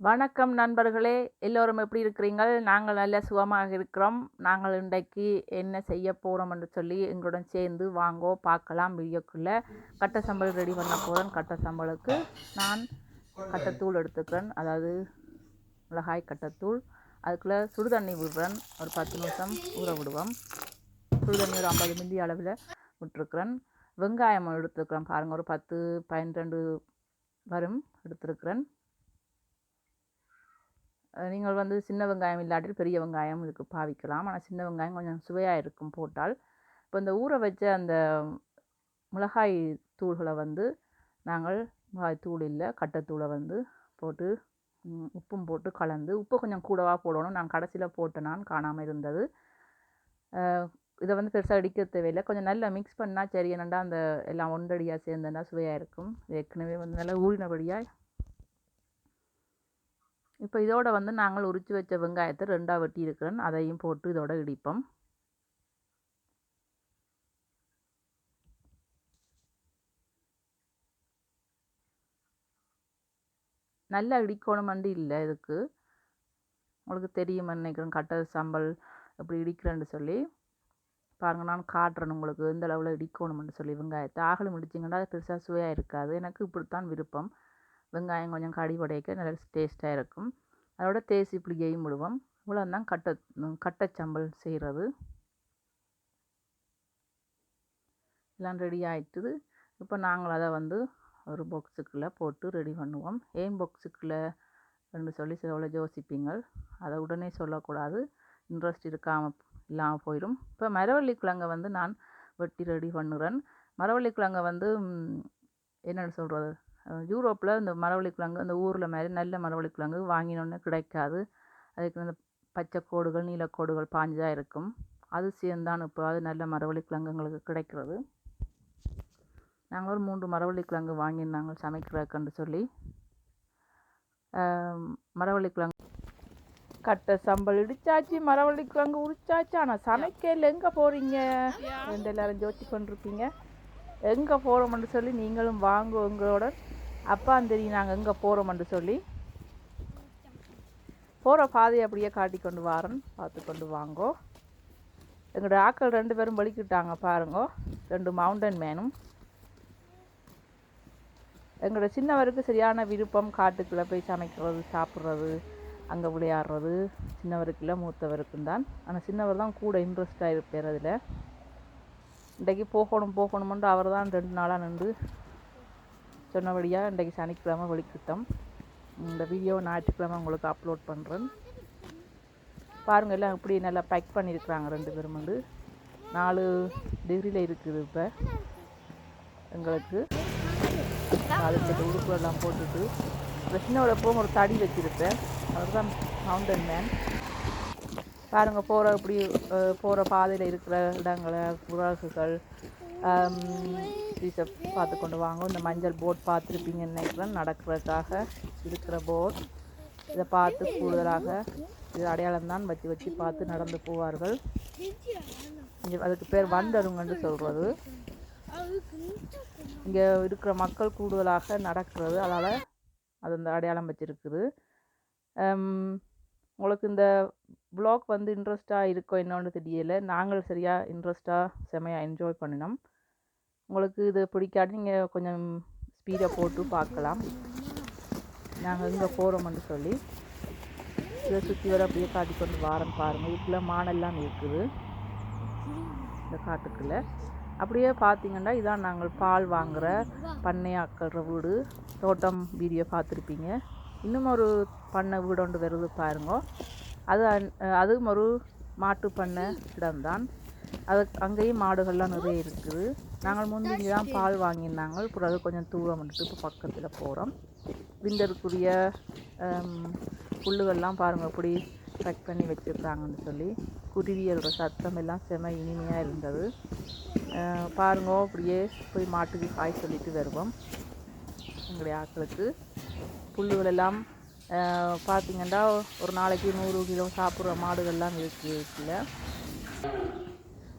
வணக்கம் நண்பர்களே, எல்லோரும் எப்படி இருக்கிறீங்கள்? நாங்கள் நல்ல சுகமாக இருக்கிறோம். நாங்கள் இன்றைக்கு என்ன செய்ய போகிறோம் என்று சொல்லி எங்களுடன் சேர்ந்து வாங்கோ பார்க்கலாம். வீடியோக்குள்ளே கட்டை சம்பல் ரெடி பண்ண போகிறேன். கட்டை சம்பளுக்கு நான் கட்டைத்தூள் எடுத்துக்கிறேன், அதாவது மிளகாய் கட்டைத்தூள். அதுக்குள்ளே சுடுதண்ணி விடுறேன், ஒரு 10 நிமிஷம் ஊற விடுவோம். சுடுதண்ணி ஒரு 50 மில்லி அளவில் விட்டுருக்குறேன். வெங்காயம் எடுத்துக்கிறேன், பாருங்கள், ஒரு 10-12 வரும் எடுத்துருக்குறேன். நீங்கள் வந்து சின்ன வெங்காயம் இல்லாட்டி பெரிய வெங்காயம் இதுக்கு பாவிக்கலாம். ஆனால் சின்ன வெங்காயம் கொஞ்சம் சுவையாக இருக்கும் போட்டால். இப்போ இந்த ஊற வச்ச அந்த மிளகாய் தூள்களை வந்து நாங்கள் மிளகாய் தூள் இல்லை கட்டைத்தூளை வந்து போட்டு உப்பும் போட்டு கலந்து, உப்பு கொஞ்சம் கூடவா போடணும். நான் கடைசியில் போட்டேன், நான் காணாமல் இருந்தது. இதை வந்து பெருசாக அடிக்க தேவையில்லை, கொஞ்சம் நல்லா மிக்ஸ் பண்ணால் சரி. என்னென்னா அந்த எல்லாம் ஒன்றடியாக சேர்ந்தனா சுவையாக இருக்கும். ஏற்கனவே வந்து நல்லா ஊறினபடியாக. இப்போ இதோட வந்து நாங்கள் உரித்து வச்ச வெங்காயத்தை 2ஆக வெட்டி இருக்கிறேன், அதையும் போட்டு இதோட இடிப்போம். நல்லா இடிக்கணுமெண்டு இல்லை, இதுக்கு உங்களுக்கு தெரியும் நினைக்கிறேன் கட்டை சம்பல் இப்படி இடிக்கிறேன்னு சொல்லி. பாருங்கள், நான் காட்டுறேன் உங்களுக்கு எந்த அளவில் இடிக்கணுமென்று சொல்லி. வெங்காயத்தை ஆகலும் இடிச்சிங்கன்னா அது பெருசாக சுவையாக இருக்காது. எனக்கு இப்படித்தான் விருப்பம். வெங்காயம் கொஞ்சம் கடி உடைக்க நல்ல டேஸ்ட்டாக இருக்கும். அதோட தேசி புளியையும் விடுவோம். இவ்வளோ தான் கட்டை சம்பல் செய்கிறது. எல்லாம் ரெடி ஆகிட்டுது. இப்போ நாங்கள் அதை வந்து ஒரு பாக்ஸுக்குள்ளே போட்டு ரெடி பண்ணுவோம். ஏன் பாக்ஸுக்குள்ளே ரெண்டு சொல்லி சில யோசிப்பீங்கள், அதை உடனே சொல்லக்கூடாது, இன்ட்ரெஸ்ட் இல்லாமல் போயிடும். இப்போ மரவள்ளி கிழங்கை வந்து நான் வெட்டி ரெடி பண்ணுறேன். மரவள்ளி கிழங்கை வந்து என்னென்னு சொல்கிறது, யூரோப்பில் இந்த மரவள்ளி கிழங்கு அந்த ஊரில் மாதிரி நல்ல மரவள்ளி கிழங்கு வாங்கினோன்னே கிடைக்காது. அதுக்கு இந்த பச்சை கோடுகள் நீலக்கோடுகள் பாஞ்சாக இருக்கும். அது சேர்ந்தான் இப்போ அது நல்ல மரவள்ளி கிழங்குங்களுக்கு கிடைக்கிறது. நாங்கள் ஒரு 3 மரவள்ளி கிழங்கு வாங்கி நாங்கள் சமைக்கிறதுக்குன்னு சொல்லி. மரவள்ளி கிழங்கு கட்டை சம்பல் இடிச்சாச்சு, மரவள்ளி கிழங்கு உரிச்சாச்சு. ஆனால் சமைக்கல எங்கே போகிறீங்க ரெண்டு எல்லாரும் ஜோசி கொண்டிருப்பீங்க. எங்கே போகிறோம்னு சொல்லி நீங்களும் வாங்க, உங்களோட அப்பா தெரியும் நாங்கள் எங்கே போகிறோம்னு சொல்லி. போகிற பாதையை அப்படியே காட்டி கொண்டு வாரன், பார்த்து கொண்டு வாங்கோ. எங்களோட ஆக்கள் 2 பேரும் வலிக்கிட்டாங்க பாருங்கோ, 2 மவுண்டன் மேனும். எங்களோட சின்னவருக்கு சரியான விருப்பம் காட்டுக்குள்ளே போய் சமைக்கிறது, சாப்பிட்றது, அங்கே விளையாடுறது. சின்னவருக்கு இல்லை, மூத்தவருக்கும் தான். ஆனால் சின்னவர் தான் கூட இன்ட்ரெஸ்டாக இருப்பார் அதில். இன்றைக்கு போகணுமென்று அவர் தான் 2 நாளாக நின்று சொன்னபடியாக இன்றைக்கு சனிக்கிழமை வலிக்கிட்டோம். இந்த வீடியோவை ஞாயிற்றுக்கிழமை உங்களுக்கு அப்லோட் பண்ணுறேன். பாருங்கள், எல்லாம் இப்படி நல்லா பேக் பண்ணியிருக்கிறாங்க 2 பேரும். வந்து 4 டிகிரியில் இருக்குது இப்போ எங்களுக்கு. அதுக்கு உடுப்புலாம் போட்டுட்டு சின்னோட போகும் ஒரு தடி வச்சுருப்பேன், அவர் தான் மவுண்டன் மேன். பாருங்கள், இப்படி போகிற பாதையில் இருக்கிற இடங்களை புறாகுகள் பார்த்து கொண்டு வாங்க. இந்த மஞ்சள் போட் பார்த்துருப்பீங்கன்னு நினைக்கிறேன், நடக்கிறதுக்காக இருக்கிற போட். இதை பார்த்து கூடுதலாக இது அடையாளம் தான் வச்சு பார்த்து நடந்து போவார்கள். அதுக்கு பேர் வண்டருங்கன்னு சொல்கிறது. இங்கே இருக்கிற மக்கள் கூடுதலாக நடக்கிறது, அதனால் அது அந்த அடையாளம் வச்சுருக்குது. உங்களுக்கு இந்த வ்ளாக் வந்து இன்ட்ரெஸ்ட்டாக இருக்கோ என்னோன்னு தெரியலை. நாங்கள் சரியாக இன்ட்ரெஸ்ட்டாக செமையாக என்ஜாய் பண்ணினோம். உங்களுக்கு இது பிடிக்காட்டி நீங்கள் கொஞ்சம் ஸ்பீடாக போட்டு பார்க்கலாம். நாங்கள் எங்கே போகிறோம்னு சொல்லி இதை சுற்றி வர அப்படியே காட்டிக்கொண்டு வாரம் பாருங்கள். இதுக்குள்ளே மானெல்லாம் இருக்குது இந்த காட்டுக்குள்ளே. அப்படியே பார்த்தீங்கன்னா இதான் நாங்கள் பால் வாங்குகிற பண்ணையாக்கிற வீடு. தோட்டம் வீடியோ பார்த்துருப்பீங்க. இன்னும் ஒரு பண்ணை வீடு ஒன்று வருது பாருங்க. அதுவும் ஒரு மாட்டு பண்ணை இடம்தான். அங்கேயும் மாடுகள்லாம் நிறைய இருக்குது. நாங்கள் முந்திங்க தான் பால் வாங்கியிருந்தாங்க, அப்புறம் அது கொஞ்சம் தூரம் வந்துட்டு இப்போ பக்கத்தில் போகிறோம். விண்டருக்குரிய புல்லுகள்லாம் பாருங்கள் எப்படி பேக் பண்ணி வச்சுருக்காங்கன்னு சொல்லி. குருவியல்ற சத்தம் எல்லாம் செம இனிமையாக இருந்தது. பாருங்க, அப்படியே போய் மாட்டுக்கு காய் சொல்லிட்டு வருவோம். எங்களுடைய ஆட்களுக்கு புல்லுகளெல்லாம் பார்த்திங்கன்னா ஒரு நாளைக்கு 100 கிலோ சாப்பிட்ற மாடுகள்லாம் இருக்குல்ல.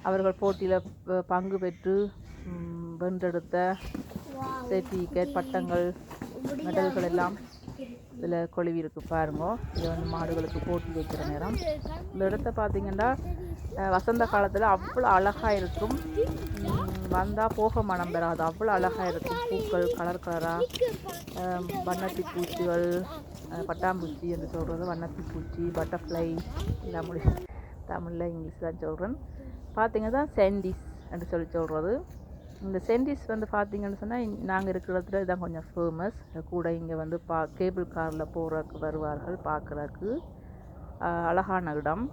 அவர்கள் போட்டியில் பங்கு பெற்று வென்றெடுத்த சர்டிஃபிகேட், பட்டங்கள், மெடல்கள் எல்லாம் இதில் கொழுவி இருக்குது பாருங்க. இதை வந்து மாடுகளுக்கு போட்டி வைக்கிற நேரம். இந்த இடத்த பார்த்திங்கன்னா வசந்த காலத்தில் அவ்வளோ அழகாக இருக்கும். வந்தால் போக மனம் பெறாது, அவ்வளோ அழகாக இருக்கும். பூக்கள் கலர் கலராக, வண்ணத்தி பூச்சிகள், பட்டாம்பூச்சி என்று சொல்கிறது, வண்ணத்தி பூச்சி, பட்டர்ஃப்ளை, தமிழில் இங்கிலீஷ் தான் சொல்கிறேன். பார்த்திங்கன்னா சென்டிஸ் என்று சொல்கிறது. இந்த சென்டிஸ் வந்து பார்த்திங்கன்னு சொன்னால் நாங்கள் இருக்கிற இடத்துல இதுதான் கொஞ்சம் ஃபேமஸ். கூட இங்கே வந்து கேபிள் காரில் போகிறதுக்கு வருவார்கள் பார்க்குறதுக்கு. அழகான இடம்.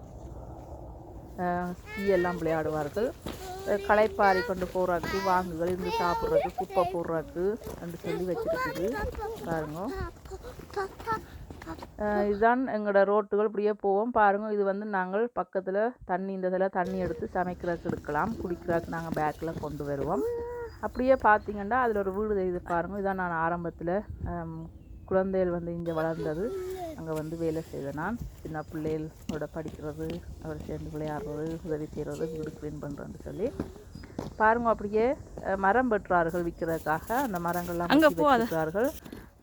எல்லாம் விளையாடுவார்கள். களைப்பாரி கொண்டு போகிறதுக்கு, வாங்குகள் இருந்து சாப்பிட்றதுக்கு, குப்பை போடுறதுக்கு என்று சொல்லி வச்சுருக்குது பாருங்க. இதுதான் எங்களோட ரோட்டுகள். இப்படியே போவோம் பாருங்க. இது வந்து நாங்கள் பக்கத்தில் தண்ணி, இந்த இதில் தண்ணி எடுத்து சமைக்கிறதுக்கு எடுக்கலாம், குடிக்கிறதுக்கு நாங்கள் பேக்கில் கொண்டு வருவோம். அப்படியே பார்த்திங்கன்னா அதில் ஒரு வீடு தெரியுது பாருங்கள். இதான் நான் ஆரம்பத்தில் குழந்தைகள் வந்து இங்கே வளர்ந்தது. அங்கே வந்து வேலை செய்த நான் சின்ன பிள்ளைகளோட படிக்கிறது, அவர் சேர்ந்து விளையாடுறது, உதவி செய்கிறது, வீடு க்ளீன் பண்ணுறதுன்னு சொல்லி பாருங்க. அப்படியே மரம் வெட்டுறார்கள் விற்கிறதுக்காக. அந்த மரங்கள்லாம் வெட்டுறார்கள்.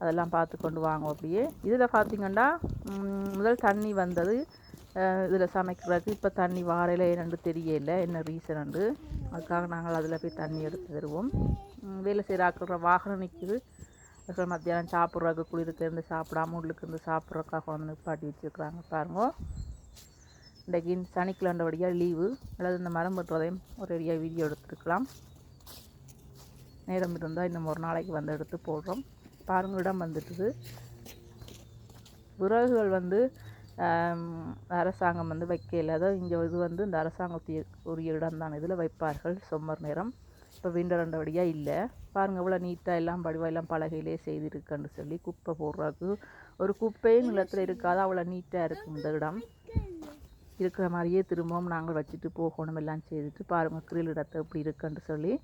அதெல்லாம் பார்த்து கொண்டு வாங்க. அப்படியே இதில் பார்த்திங்கன்னா முதல் தண்ணி வந்தது இதில் சமைக்கிறதுக்கு. இப்போ தண்ணி வாரையில் என்னென்று தெரியல, என்ன ரீசன் உண்டு. அதுக்காக நாங்கள் அதில் போய் தண்ணி எடுத்து வருவோம். வேலை செய்கிற ஆக்கிற வாகனம் நிற்கிது. அதுக்கு மத்தியானம் சாப்பிட்றதுக்கு, குளிருக்கு இருந்து சாப்பிடாம உள்ளுக்கு இருந்து சாப்பிட்றதுக்காக வந்து நிப்பாட்டி வச்சுருக்குறாங்க பாருங்க. இன்றைக்கு சனிக்கிழமையாக லீவு, அல்லது இந்த மரம் வெட்டுறதையும் ஒரு வீடியோ எடுத்துருக்கலாம். நேரம் இருந்தால் இன்னும் ஒரு நாளைக்கு வந்து எடுத்து போடுறோம் பாருங்க. இடம் வந்துட்டுது. விறகுகள் வந்து அரசாங்கம் வந்து வைக்கல. அதாவது இங்கே இது வந்து இந்த அரசாங்கத்துக்கு உரிய இடம் தான். இதில் வைப்பார்கள் சம்மர் நேரம். இப்போ விண்டர் ரெண்டபடியாக இல்லை பாருங்கள். இவ்வளோ நீட்டாக எல்லாம் படிவெல்லாம் பலகையிலே செய்திருக்குன்னு சொல்லி. குப்பை போடுறதுக்கு ஒரு குப்பையும் நிலத்தில் இருக்காது, அவ்வளோ நீட்டாக இருக்கும் இந்த இடம். இருக்கிற மாதிரியே திரும்பவும் நாங்கள் வச்சுட்டு போகணும், எல்லாம் செய்துட்டு பாருங்கள் கிரில் இடத்தை இப்படி இருக்குன்னு சொல்லி.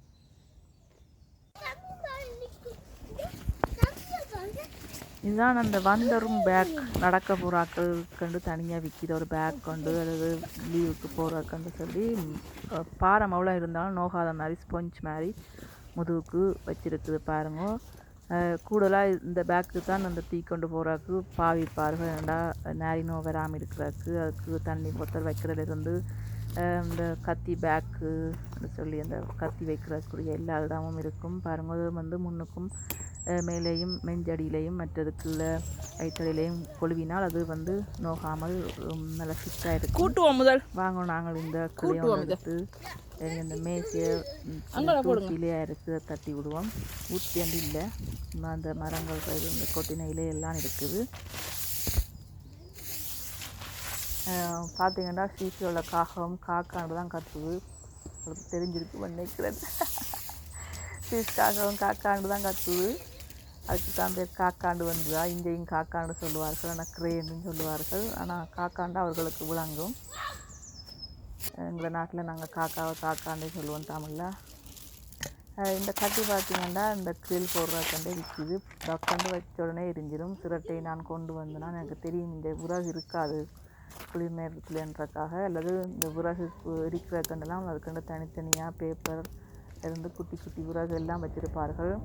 இதுதான் அந்த வந்தரும் பேக். நடக்க போகிறாக்கள் கண்டு தனியாக விற்கிற ஒரு பேக் கொண்டு, அல்லது லீவுக்கு போகிறாக்கண்டு சொல்லி பாரம் அவ்வளோ இருந்தாலும் நோகாத மாதிரி ஸ்பொஞ்ச் மாதிரி முதுகுக்கு வச்சுருக்குது பாருங்க. கூடுதலாக இந்த பேக்கு தான் அந்த தீ கொண்டு போகிறதுக்கு பாவிப்பார்கள். ஏன்னா நேரினோ வராமல் இருக்கிறதுக்கு. அதுக்கு தண்ணி போத்தல் வைக்கிறதுலேருந்து இந்த கத்தி பேக்கு சொல்லி அந்த கத்தி வைக்கிறதுக்குரிய எல்லா இடமும் இருக்கும் பாருங்க. அது வந்து முன்னுக்கும் மேலேயும் மெஞ்சடியிலையும் மற்றதுக்குள்ள வயிற்றடியிலையும் கொழுவினால் அது வந்து நோகாமல் நல்லா ஃபிட்டாக இருக்கும். கூட்டுவோம் முதல் வாங்க. நாங்கள் இந்த கிளையோடு எடுத்து இந்த மேசியை தூசிலையாக இருக்குது தட்டி விடுவோம். ஊற்றி வந்து இல்லை, அந்த மரங்கள் இந்த கொட்டின இலையெல்லாம் இருக்குது. பார்த்திங்கன்னா சீசியோட காகம் காக்காண்டு தான் கத்துது. உங்களுக்கு தெரிஞ்சிருக்கு நினைக்கிறேன். சீஸ் காகவும் காக்காண்டு தான் கத்துது. அதுக்கு தான் பேர் காக்காண்டு வந்ததா. இங்கேயும் காக்காண்டு சொல்லுவார்கள், ஆனால் கிரேன்னு சொல்லுவார்கள். ஆனால் காக்காண்டு அவர்களுக்கு விளங்கும். எங்கள் நாட்டில் நாங்கள் காக்காவை காக்காண்டே சொல்லுவோம் தமிழில். இந்த கட்டி பார்த்திங்கன்னா இந்த கிரில் போடுறதுக்கண்டே விற்கிது. டக்கண்டு வச்ச உடனே எரிஞ்சிடும். சிரட்டை நான் கொண்டு வந்தேன்னா எனக்கு தெரியும் இந்த விறகு இருக்காது குளிர் நேரத்துலன்றக்காக. அல்லது இந்த விறகு எரிக்கிறதுக்கண்டெல்லாம் அதுக்கண்டு தனித்தனியாக பேப்பர் இருந்து குட்டி குட்டி விறகு எல்லாம் வச்சுருப்பார்கள்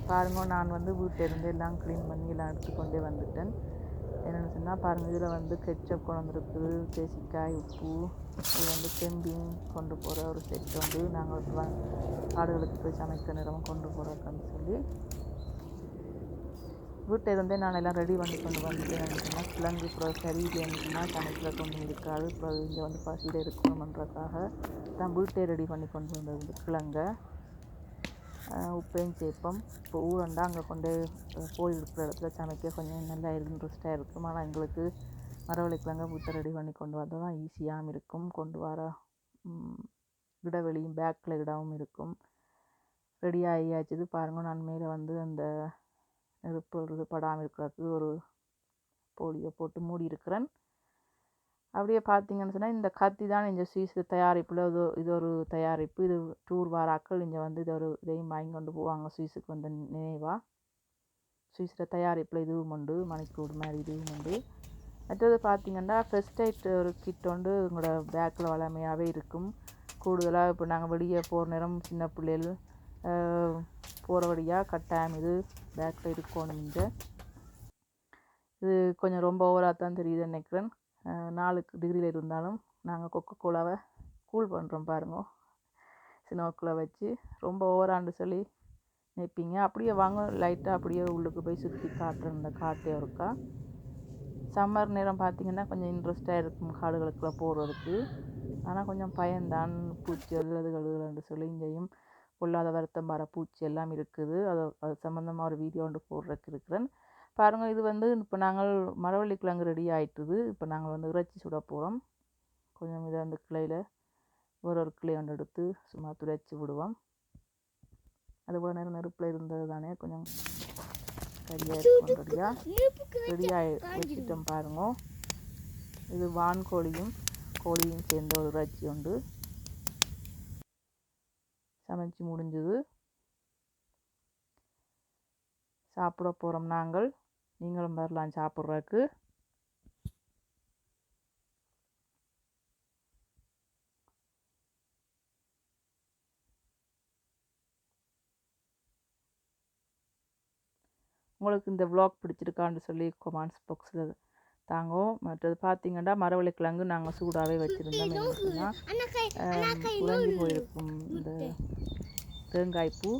பாருங்க. நான் வந்து வீட்டிலேருந்து எல்லாம் க்ளீன் பண்ணி எல்லாம் எடுத்துக்கொண்டே வந்துட்டேன். என்னென்னு சொன்னால் பாருங்கள், இதில் வந்து கெச்சப் கொண்டு வந்துருக்குது, தேசிக்காய், உப்பு. இது வந்து கெம்பிங் கொண்டு போகிற ஒரு செட் வந்து நாங்கள் ஆடுகளுக்கு போய் சமைக்க நேரம் கொண்டு போகிறதுன்னு சொல்லி வீட்டில் இருந்தே நான் எல்லாம் ரெடி பண்ணி கொண்டு வந்துட்டேன். சொன்னால் கிழங்கு அப்புறம் சரியில்லைன்னா சமைக்கிற கொண்டு இருக்காது. அப்புறம் இங்கே வந்து பசியில் இருக்கணுமன்றதுக்காக தான் வீட்டே ரெடி பண்ணி கொண்டு வந்தது கிழங்கை. உப்பையும் சேர்ப்போம். இப்போ ஊரண்டா அங்கே கொண்டு போய் இருக்கிற இடத்துல சமைக்க கொஞ்சம் நல்லா இன்ட்ரெஸ்ட்டாக இருக்கும். ஆனால் எங்களுக்கு மரவள்ளி கிழங்கை வீட்டை ரெடி பண்ணி கொண்டு வந்தால் தான் ஈஸியாகவும் இருக்கும். கொண்டு வர இடைவெளியும் பேக்கில் இடமும் இருக்கும். ரெடி ஆகியாச்சுது பாருங்கள். நான் மேலே வந்து அந்த நெருப்பு படாமல் இருக்கிறதுக்கு ஒரு போலியோ போட்டு மூடி இருக்கிறேன். அப்படியே பார்த்தீங்கன்னு சொன்னால் இந்த கத்தி தான் இந்த ஸ்வீஸ் தயாரிப்பில் இது ஒரு தயாரிப்பு. இது டூர் வாராக்கள் இங்கே வந்து இதையும் வாங்கி கொண்டு போவாங்க ஸ்வீஸுக்கு வந்து நினைவாக. ஸ்வீஸில் தயாரிப்பில் இதுவும் உண்டு, மணிக்கூடு மாதிரி இதுவும் உண்டு. மற்றது பார்த்திங்கன்னா ஃபர்ஸ்ட் எய்ட் ஒரு கிட் வந்து உங்களோட பேக்கில் வளமையாகவே இருக்கும். கூடுதலாக இப்போ நாங்கள் வெளியே போகிற நேரம் சின்ன பிள்ளைகள் போகிற வழியாக கட்டாயம் இது பேக்கில் இருக்கணும். இது கொஞ்சம் ரொம்ப ஓவராக தான் தெரியுது நினைக்கிறேன். 4 டிகிரியில் இருந்தாலும் நாங்கள் கொக்கோ கோலாவை கூல் பண்ணுறோம் பாருங்க. சினோக்கில் வச்சு ரொம்ப ஓவரான்னு சொல்லி நினைப்பீங்க. அப்படியே வாங்க லைட்டாக அப்படியே உள்ளுக்கு போய் சுற்றி காட்டுறேன். இந்த காட்டே இருக்கா. சம்மர் நேரம் பார்த்திங்கன்னா கொஞ்சம் இன்ட்ரெஸ்டாக இருக்கும் காடுகளுக்குள்ளே போகிறதுக்கு. ஆனால் கொஞ்சம் பயன்தான், பூச்சிகள் அதுகள்னு சொல்லி இங்கேயும் பொல்லாத வருத்தம் வர பூச்சி எல்லாம் இருக்குது. அது சம்மந்தமாக ஒரு வீடியோ ஒன்று போடுறதுக்கு இருக்கிறேன் பாருங்கள். இது வந்து இப்போ நாங்கள் மரவள்ளி கிழங்கு ரெடி ஆகிட்டுது. இப்போ நாங்கள் வந்து இறைச்சி சுட போகிறோம். கொஞ்சம் இதை அந்த கிளையில் ஒரு கிளை ஒன்று எடுத்து சும்மா துடைச்சி விடுவோம். அதுபோல் நேரம் நெருப்பில் இருந்தது தானே கொஞ்சம் கரியாக ரெடியாக வச்சுட்டோம் பாருங்க. இது வான்கோழியும் கோழியும் சேர்ந்த ஒரு இறைச்சி உண்டு. சமைச்சு முடிஞ்சது, சாப்பிட போகிறோம் நாங்கள். நீங்களும் வரலாம் சாப்பிட்றதுக்கு. உங்களுக்கு இந்த விளாக் பிடிச்சிருக்கான்னு சொல்லி கமெண்ட்ஸ் பாக்ஸில் தாங்கோ. மற்றது பார்த்தீங்கன்னா மரவள்ளி கிழங்கு நாங்கள் சூடாகவே வச்சுருந்தோம். என்னன்னா உறைஞ்சி போயிருக்கும் இந்த தேங்காய் பூ,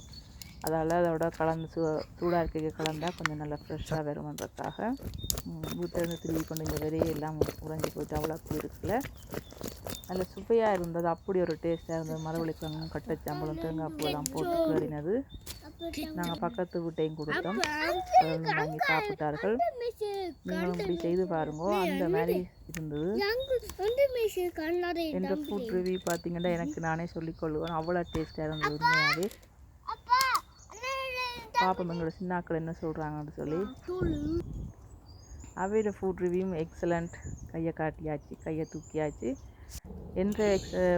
அதால் அதோட கலந்து சூடாக இருக்க கலந்தால் கொஞ்சம் நல்லா ஃப்ரெஷ்ஷாக வருமன்றதுக்காக வீட்டிலேருந்து திரும்பி கொண்டு இந்த விரையை எல்லாம் உறைஞ்சி போயிட்டு அவ்வளோ இருக்குல்ல. நல்ல சுவையாக இருந்தது. அப்படி ஒரு டேஸ்ட்டாக இருந்தது. மரவள்ளி கிழங்கும் கட்டச்சாம்பலும் தேங்காய் பூவெல்லாம் போட்டு கேடினது. நாங்கள் பக்கத்து வீட்டையும் கொடுத்தோம், வாங்கி சாப்பிட்டார்கள். நீங்களும் இப்படி செய்து பாருங்க. அந்த மாதிரி இருந்தது. என்ற ஃபுட் ரிவ்யூ பார்த்தீங்கன்னா எனக்கு நானே சொல்லிக்கொள்ளுவேன், அவ்வளோ டேஸ்ட்டாக இருந்தது உண்மையாகவே. பாப்போம் எங்களோட சின்னாக்கள் என்ன சொல்கிறாங்கன்னு சொல்லி. அவையோட ஃபுட் ரிவ்யூவும் எக்ஸலண்ட். கையை காட்டியாச்சு, கையை தூக்கியாச்சு. என்ற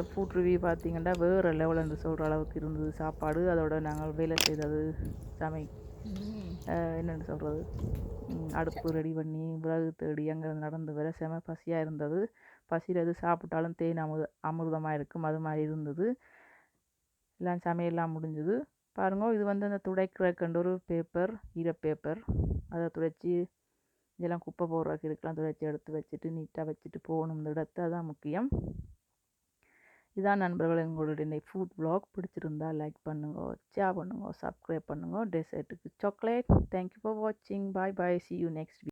ஃபுட் ரிவ்யூ பார்த்திங்கன்னா வேறு லெவலுன்னு சொல்கிற அளவுக்கு இருந்தது சாப்பாடு. அதோட நாங்கள் வேலை செய்தது என்னென்னு சொல்கிறது, அடுப்பு ரெடி பண்ணி விறகு தேடி அங்கே நடந்து வர செம பசியாக இருந்தது. பசியில் எது சாப்பிட்டாலும் தேன் அமிர்தமாக இருக்கும், அது மாதிரி இருந்தது. எல்லாம் சமையல்லாம் முடிஞ்சுது பாருங்க. இது வந்து அந்த துடைக்கிறதுக்கு ஒரு பேப்பர், ஈரப்பேப்பர், அதை துடைச்சி இதெல்லாம் குப்பை போடுறதுக்கு இருக்கலாம், துடைச்சி எடுத்து வச்சுட்டு நீட்டாக வச்சுட்டு போகணும் இந்த இடத்த. அதான் முக்கியம். இதான் நண்பர்கள் எங்களுடைய ஃபுட் வ்ளாக். பிடிச்சிருந்தா லைக் பண்ணுங்க, ஷேர் பண்ணுங்க, சப்ஸ்கிரைப் பண்ணுங்க. டெசர்ட்டுக்கு சாக்லேட். தேங்க்யூ ஃபார் வாட்சிங். பாய் பாய். see you next week.